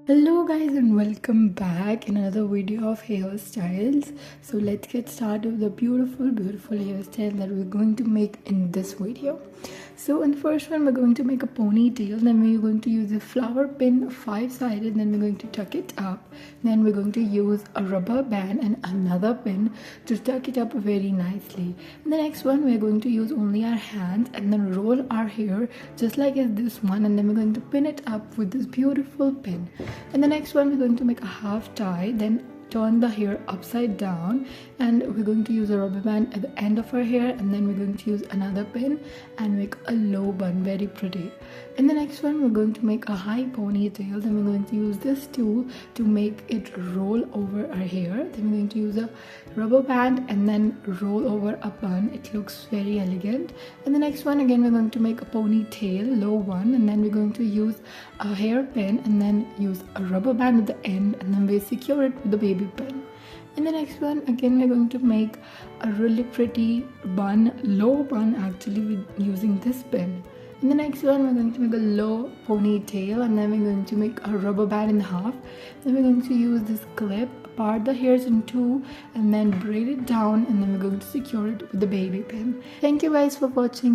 Hello guys and welcome back in another video of hairstyles. So let's get started with the beautiful hairstyle that we're going to make in this video. So in the first one we're going to make a ponytail, then we're going to use a flower pin 5-sided, then we're going to tuck it up, then we're going to use a rubber band and another pin to tuck it up very nicely. In the next one we're going to use only our hands and then roll our hair just like as this one, and then we're going to pin it up with this beautiful pin. In the next one we're going to make a half tie, then turn the hair upside down, and we're going to use a rubber band at the end of our hair, and then we're going to use another pin and make a low bun, very pretty. In the next one we're going to make a high ponytail, then we're going to use this tool to make it roll over our hair, then we're going to use a rubber band and then roll over a bun. It looks very elegant. In the next one again we're going to make a ponytail, low one, and then we're going to use a hairpin and then use a rubber band at the end, and then we secure it with the baby pin. In the next one again we're going to make a really pretty bun, low bun actually, with using this pin. In the next one we're going to make a low ponytail, and then we're going to make a rubber band in half, then we're going to use this clip, part the hairs in two, and then braid it down, and then we're going to secure it with the baby pin. Thank you guys for watching.